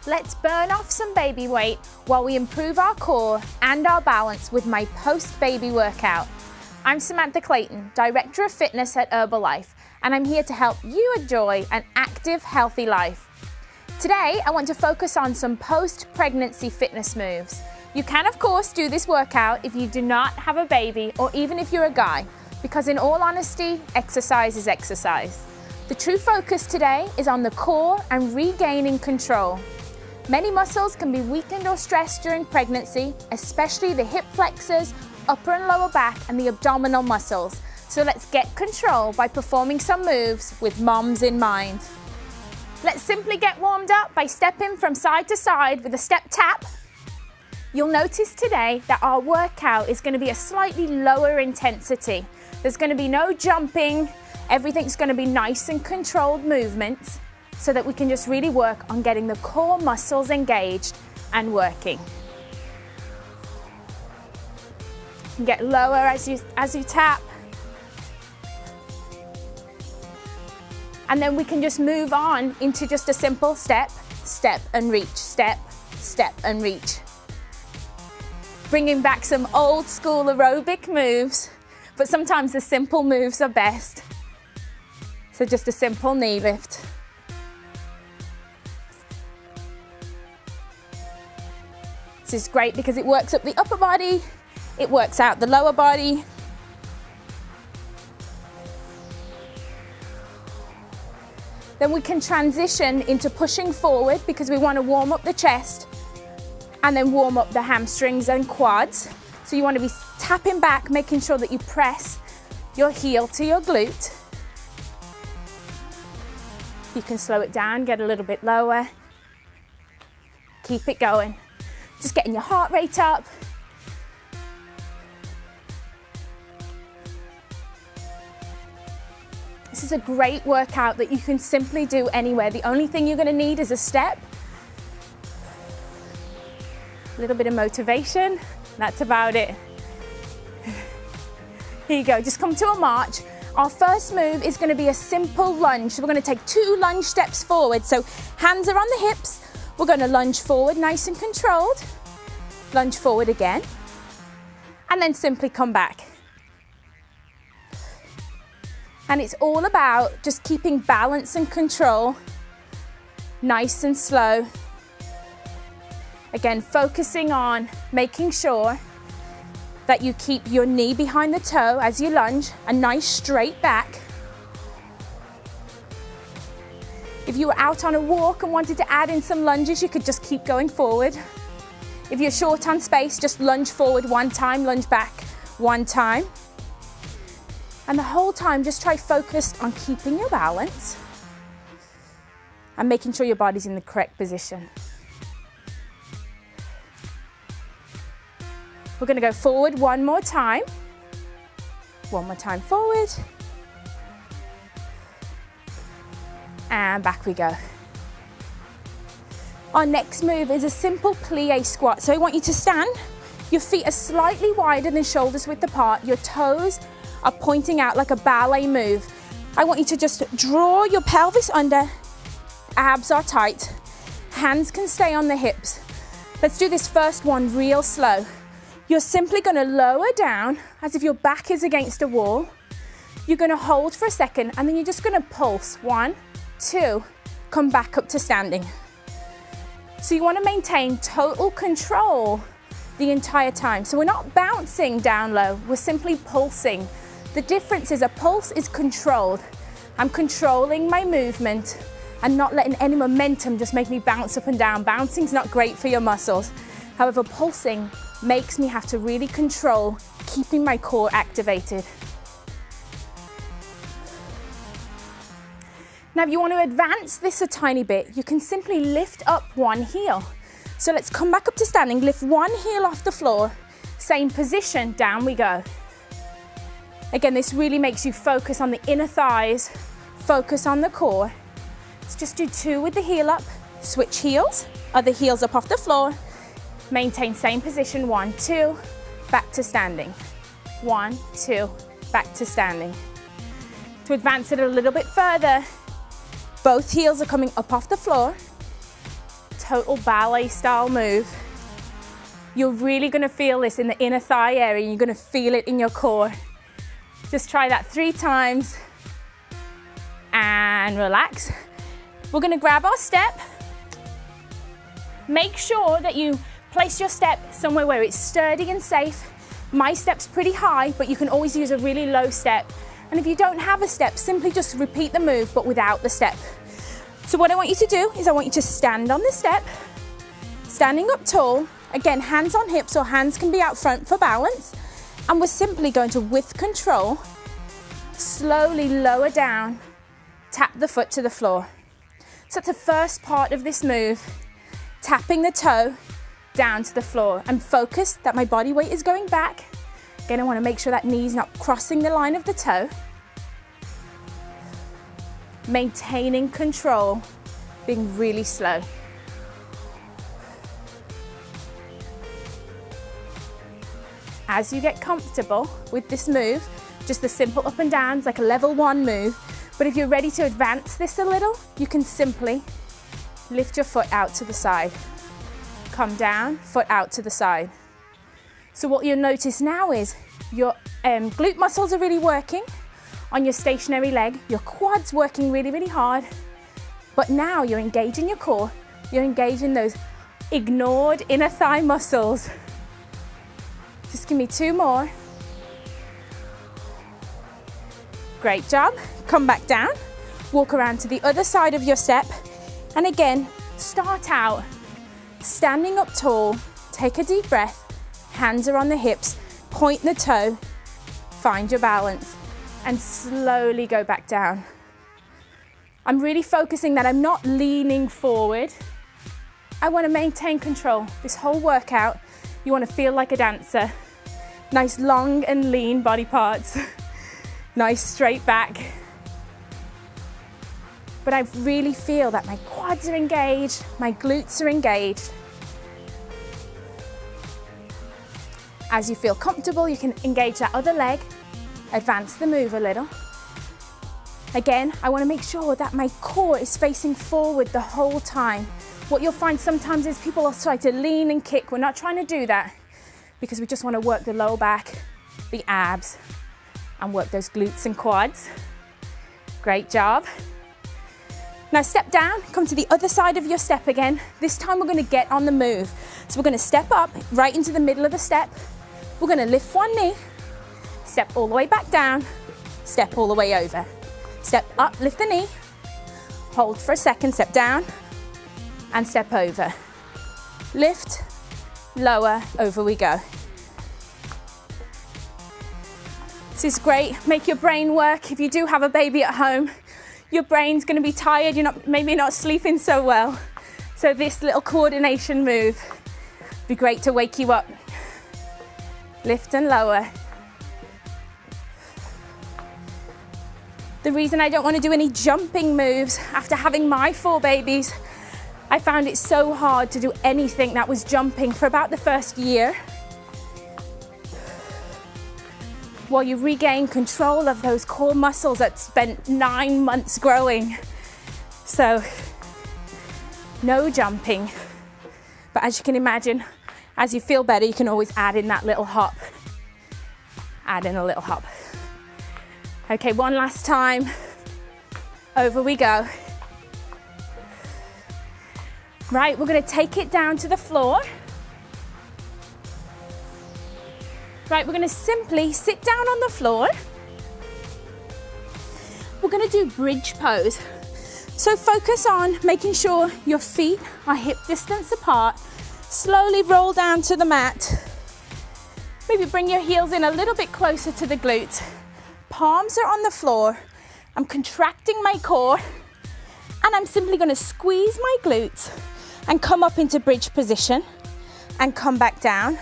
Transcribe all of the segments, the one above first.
Let's burn off some baby weight while we improve our core and our balance with my post-baby workout. I'm Samantha Clayton, Director of Fitness at Herbalife, and I'm here to help you enjoy an active, healthy life. Today, I want to focus on some post-pregnancy fitness moves. You can, of course, do this workout if you do not have a baby or even if you're a guy, because in all honesty, exercise is exercise. The true focus today is on the core and regaining control. Many muscles can be weakened or stressed during pregnancy, especially the hip flexors, upper and lower back, and the abdominal muscles. So let's get control by performing some moves with moms in mind. Let's simply get warmed up by stepping from side to side with a step tap. You'll notice today that our workout is going to be a slightly lower intensity. There's going to be no jumping. Everything's going to be nice and controlled movements so that we can just really work on getting the core muscles engaged and working. You can get lower as you tap. And then we can just move on into just a simple step, step and reach, step, step and reach. Bringing back some old school aerobic moves, but sometimes the simple moves are best. So just a simple knee lift. This is great because it works up the upper body, it works out the lower body. Then we can transition into pushing forward because we want to warm up the chest and then warm up the hamstrings and quads. So you want to be tapping back, making sure that you press your heel to your glute. You can slow it down, get a little bit lower. Keep it going. Just getting your heart rate up. This is a great workout that you can simply do anywhere. The only thing you're going to need is a step, a little bit of motivation. That's about it. Here you go, just come to a march. Our first move is going to be a simple lunge. So we're going to take 2 lunge steps forward. So hands are on the hips. We're going to lunge forward, nice and controlled. Lunge forward again. And then simply come back. And it's all about just keeping balance and control, nice and slow. Again, focusing on making sure that you keep your knee behind the toe as you lunge, a nice straight back. If you were out on a walk and wanted to add in some lunges, you could just keep going forward. If you're short on space, just lunge forward 1 time, lunge back 1 time. And the whole time, just try focus on keeping your balance and making sure your body's in the correct position. We're going to go forward 1 more time. 1 more time forward. And back we go. Our next move is a simple plie squat. So I want you to stand. Your feet are slightly wider than shoulders width apart. Your toes are pointing out like a ballet move. I want you to just draw your pelvis under. Abs are tight. Hands can stay on the hips. Let's do this first one real slow. You're simply going to lower down as if your back is against a wall. You're going to hold for a second and then you're just going to pulse. 1, 2, come back up to standing. So you want to maintain total control the entire time. So we're not bouncing down low, we're simply pulsing. The difference is a pulse is controlled. I'm controlling my movement and not letting any momentum just make me bounce up and down. Bouncing's not great for your muscles. However, pulsing makes me have to really control keeping my core activated. Now, if you want to advance this a tiny bit, you can simply lift up 1 heel. So let's come back up to standing, lift 1 heel off the floor, same position, down we go. Again, this really makes you focus on the inner thighs, focus on the core. Let's just do 2 with the heel up, switch heels, other heels up off the floor, maintain same position, 1, 2, back to standing. 1, 2, back to standing. To advance it a little bit further, both heels are coming up off the floor. total ballet style move. You're really gonna feel this in the inner thigh area. You're gonna feel it in your core. Just try that 3 times and relax. We're gonna grab our step. Make sure that you place your step somewhere where it's sturdy and safe. My step's pretty high, but you can always use a really low step. And if you don't have a step, simply just repeat the move, but without the step. So what I want you to do is I want you to stand on the step, standing up tall. Again, hands on hips or hands can be out front for balance. And we're simply going to, with control, slowly lower down, tap the foot to the floor. So that's the first part of this move, tapping the toe down to the floor. I'm focused that my body weight is going back. Again, I want to make sure that knee's not crossing the line of the toe. Maintaining control, being really slow. As you get comfortable with this move, just the simple up and downs, like a level 1 move. But if you're ready to advance this a little, you can simply lift your foot out to the side. Come down, foot out to the side. So what you'll notice now is your glute muscles are really working on your stationary leg. Your quads working really, really hard. But now you're engaging your core. You're engaging those ignored inner thigh muscles. Just give me 2 more. Great job. Come back down. Walk around to the other side of your step. And again, start out standing up tall. Take a deep breath. Hands are on the hips. Point the toe. Find your balance. And slowly go back down. I'm really focusing that I'm not leaning forward. I want to maintain control. This whole workout, you want to feel like a dancer. Nice long and lean body parts. Nice straight back. But I really feel that my quads are engaged, my glutes are engaged. As you feel comfortable, you can engage that other leg, advance the move a little. Again, I want to make sure that my core is facing forward the whole time. What you'll find sometimes is people will try to lean and kick. We're not trying to do that because we just want to work the lower back, the abs, and work those glutes and quads. Great job. Now step down, come to the other side of your step again. This time we're going to get on the move. So we're going to step up right into the middle of the step. We're going to lift one knee, step all the way back down, step all the way over. Step up, lift the knee, hold for a second, step down, and step over. Lift, lower, over we go. This is great. Make your brain work. If you do have a baby at home, your brain's going to be tired. You're maybe not sleeping so well. So this little coordination move would be great to wake you up. Lift and lower. The reason I don't want to do any jumping moves after having my 4 babies, I found it so hard to do anything that was jumping for about the first year. While you regain control of those core muscles that spent 9 months growing. So, no jumping. But as you can imagine, as you feel better, you can always add in that little hop. Add in a little hop. Okay, one last time. Over we go. Right, we're going to take it down to the floor. Right, we're going to simply sit down on the floor. We're going to do bridge pose. So focus on making sure your feet are hip distance apart. Slowly roll down to the mat. Maybe bring your heels in a little bit closer to the glutes. Palms are on the floor. I'm contracting my core and I'm simply going to squeeze my glutes and come up into bridge position and come back down.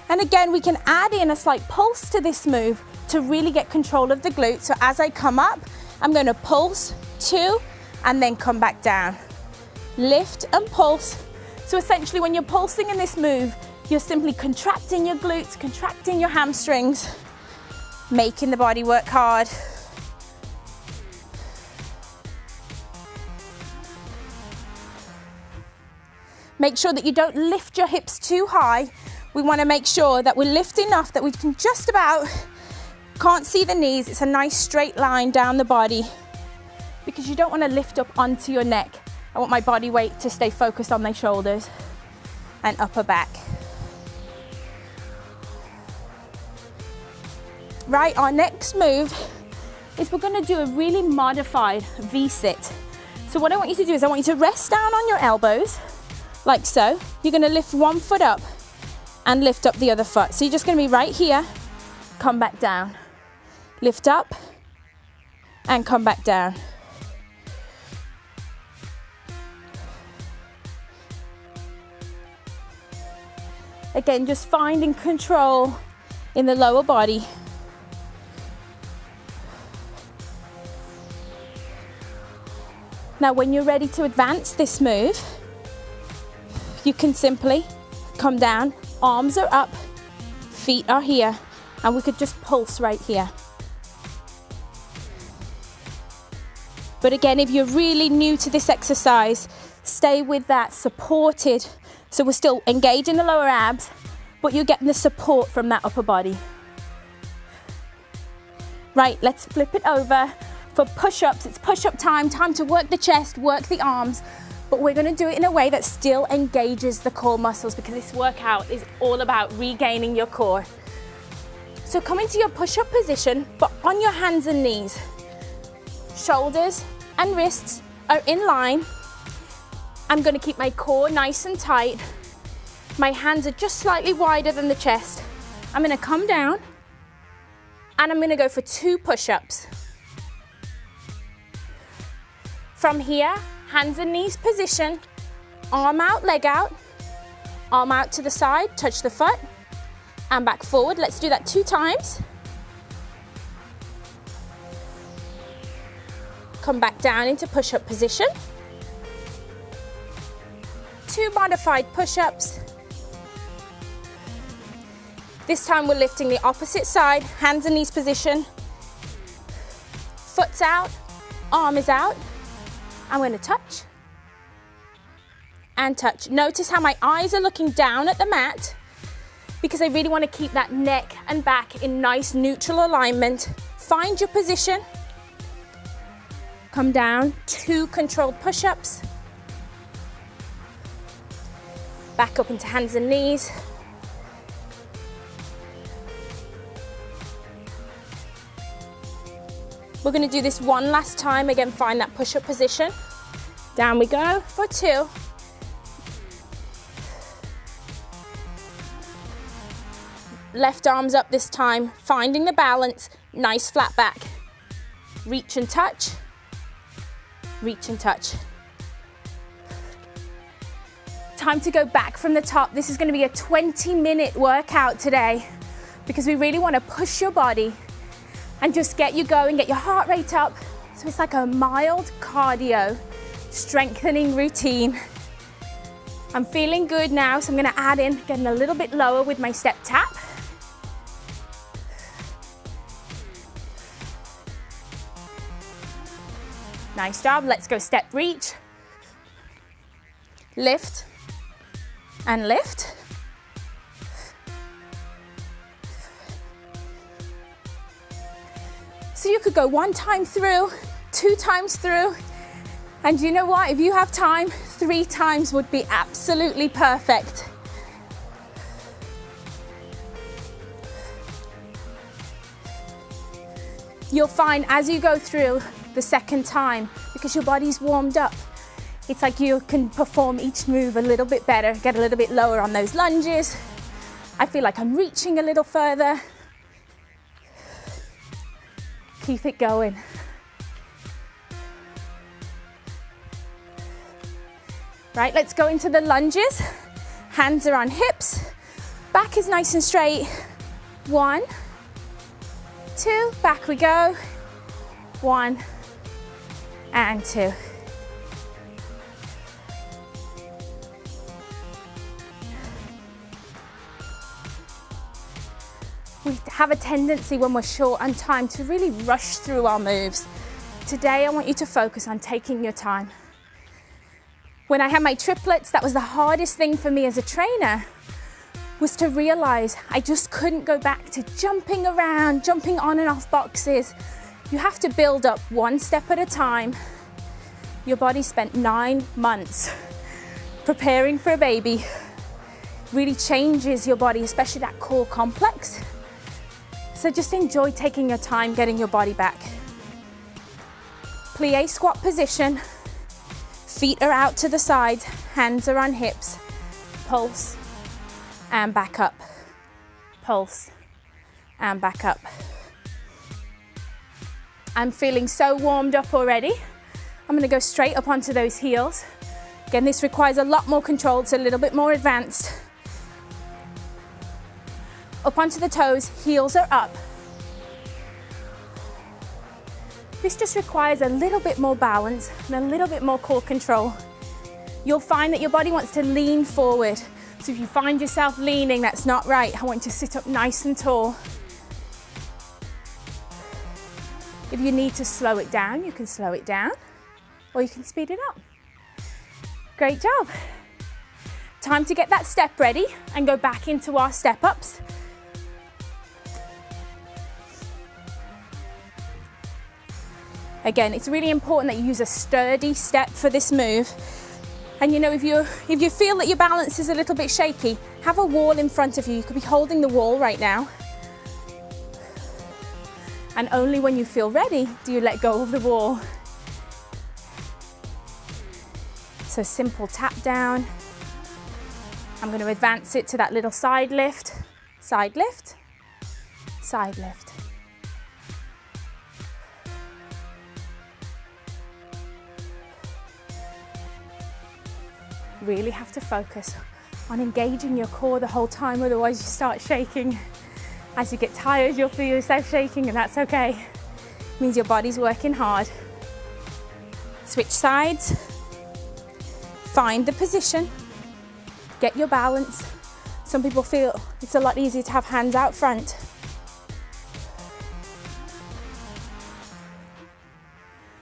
And again, we can add in a slight pulse to this move to really get control of the glutes. So as I come up, I'm going to pulse 2 and then come back down. Lift and pulse. So essentially when you're pulsing in this move, you're simply contracting your glutes, contracting your hamstrings, making the body work hard. Make sure that you don't lift your hips too high. We want to make sure that we lift enough that we can just about, can't see the knees. It's a nice straight line down the body because you don't want to lift up onto your neck. I want my body weight to stay focused on my shoulders and upper back. Right, our next move is we're going to do a really modified V-sit. So what I want you to do is I want you to rest down on your elbows, like so. You're going to lift one foot up and lift up the other foot. So you're just going to be right here, come back down. Lift up and come back down. Again, just finding control in the lower body. Now, when you're ready to advance this move, you can simply come down, arms are up, feet are here, and we could just pulse right here. But again, if you're really new to this exercise, stay with that supported. So we're still engaging the lower abs, but you're getting the support from that upper body. Right, let's flip it over. For push-ups, it's push-up time, time to work the chest, work the arms, but we're gonna do it in a way that still engages the core muscles because this workout is all about regaining your core. So come into your push-up position, but on your hands and knees. Shoulders and wrists are in line. I'm gonna keep my core nice and tight. My hands are just slightly wider than the chest. I'm gonna come down and I'm gonna go for 2 push-ups. From here, hands and knees position, arm out, leg out, arm out to the side, touch the foot, and back forward. Let's do that 2 times. Come back down into push-up position. 2 modified push-ups. This time we're lifting the opposite side, hands and knees position. Foot's out, arm is out. I'm going to touch and touch. Notice how my eyes are looking down at the mat because I really want to keep that neck and back in nice neutral alignment. Find your position. Come down, 2 controlled push-ups. Back up into hands and knees. We're going to do this one last time. Again, find that push-up position. Down we go for 2. Left arms up this time, finding the balance, nice flat back. Reach and touch, reach and touch. Time to go back from the top. This is going to be a 20-minute workout today because we really want to push your body and just get you going, get your heart rate up. So it's like a mild cardio strengthening routine. I'm feeling good now, so I'm gonna add in, getting a little bit lower with my step tap. Nice job, let's go step reach. Lift and lift. So you could go 1 time through, 2 times through, and you know what? If you have time, 3 times would be absolutely perfect. You'll find as you go through the second time, because your body's warmed up, it's like you can perform each move a little bit better, get a little bit lower on those lunges. I feel like I'm reaching a little further. Keep it going. Right, let's go into the lunges. Hands are on hips. Back is nice and straight. 1, 2, back we go. 1 and 2. We have a tendency when we're short on time to really rush through our moves. Today I want you to focus on taking your time. When I had my triplets, that was the hardest thing for me as a trainer, was to realize I just couldn't go back to jumping around, jumping on and off boxes. You have to build up one step at a time. Your body spent 9 months preparing for a baby. Really changes your body, especially that core complex. So just enjoy taking your time getting your body back. Plié squat position. Feet are out to the sides, hands are on hips. Pulse and back up. Pulse and back up. I'm feeling so warmed up already. I'm gonna go straight up onto those heels. Again, this requires a lot more control. It's a little bit more advanced. Up onto the toes, heels are up. This just requires a little bit more balance and a little bit more core control. You'll find that your body wants to lean forward. So if you find yourself leaning, that's not right. I want you to sit up nice and tall. If you need to slow it down, you can slow it down, or you can speed it up. Great job. Time to get that step ready and go back into our step ups. Again, it's really important that you use a sturdy step for this move. And you know, if you feel that your balance is a little bit shaky, have a wall in front of you. You could be holding the wall right now. And only when you feel ready do you let go of the wall. So simple tap down. I'm going to advance it to that little side lift, side lift, side lift. Really have to focus on engaging your core the whole time, otherwise you start shaking. As you get tired, you'll feel yourself shaking, and that's okay. It means your body's working hard. Switch sides. Find the position. Get your balance. Some people feel it's a lot easier to have hands out front.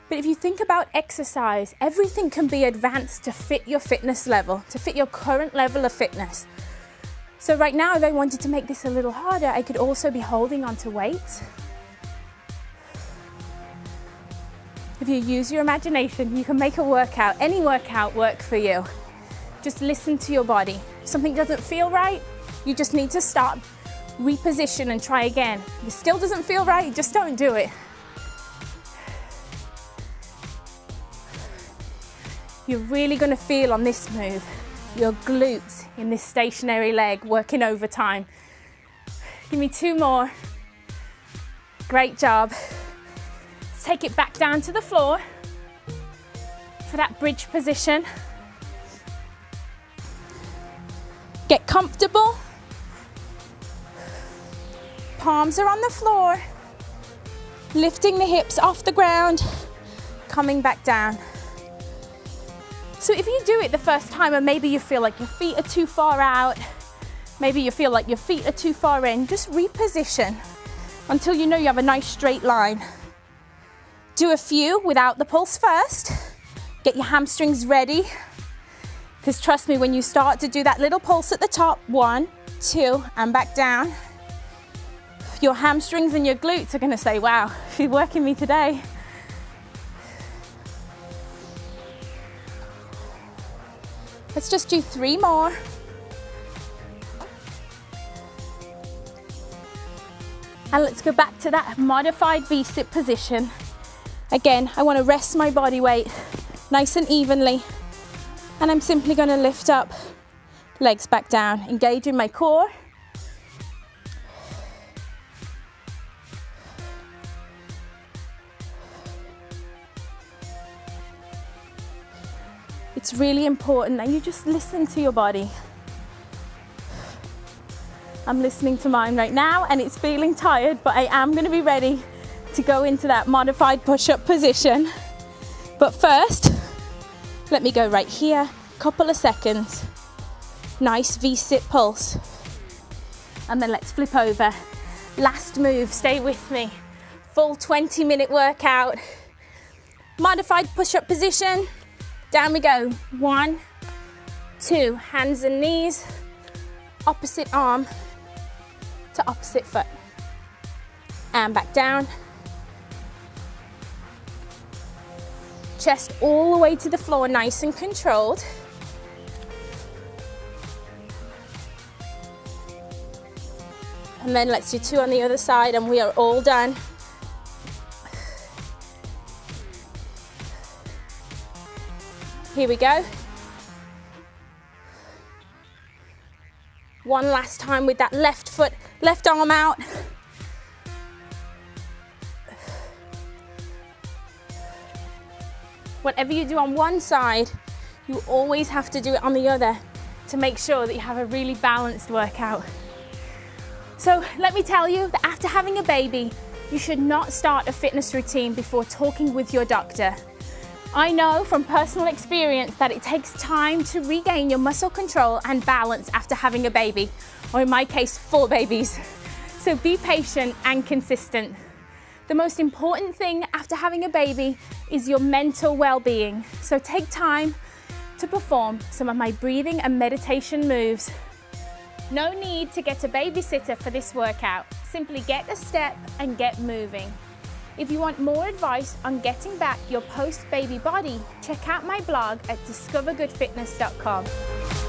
But if you think about exercise, everything can be advanced to fit your fitness level, to fit your current level of fitness. So right now, if I wanted to make this a little harder, I could also be holding onto weights. If you use your imagination, you can make a workout, any workout work for you. Just listen to your body. If something doesn't feel right, you just need to stop, reposition and try again. If it still doesn't feel right, just don't do it. You're really going to feel on this move your glutes in this stationary leg working overtime. Give me 2 more. Great job. Let's take it back down to the floor for that bridge position. Get comfortable. Palms are on the floor. Lifting the hips off the ground, coming back down. So if you do it the first time and maybe you feel like your feet are too far out, maybe you feel like your feet are too far in, just reposition until you know you have a nice straight line. Do a few without the pulse first. Get your hamstrings ready. Because trust me, when you start to do that little pulse at the top, 1, 2, and back down, your hamstrings and your glutes are gonna say, wow, she's working me today. Let's just do 3 more. And let's go back to that modified V-sit position. Again, I want to rest my body weight nice and evenly. And I'm simply going to lift up, legs back down, engaging my core. It's really important that you just listen to your body. I'm listening to mine right now and it's feeling tired, but I am going to be ready to go into that modified push-up position. But first, let me go right here, couple of seconds. Nice V-sit pulse. And then let's flip over. Last move, stay with me. Full 20-minute workout. Modified push-up position. Down we go. 1, 2, hands and knees, opposite arm to opposite foot. And back down. Chest all the way to the floor, nice and controlled. And then let's do 2 on the other side and we are all done. Here we go. One last time with that left foot, left arm out. Whatever you do on one side, you always have to do it on the other to make sure that you have a really balanced workout. So let me tell you that after having a baby, you should not start a fitness routine before talking with your doctor. I know from personal experience that it takes time to regain your muscle control and balance after having a baby, or in my case, 4 babies. So be patient and consistent. The most important thing after having a baby is your mental well-being. So take time to perform some of my breathing and meditation moves. No need to get a babysitter for this workout. Simply get a step and get moving. If you want more advice on getting back your post-baby body, check out my blog at discovergoodfitness.com.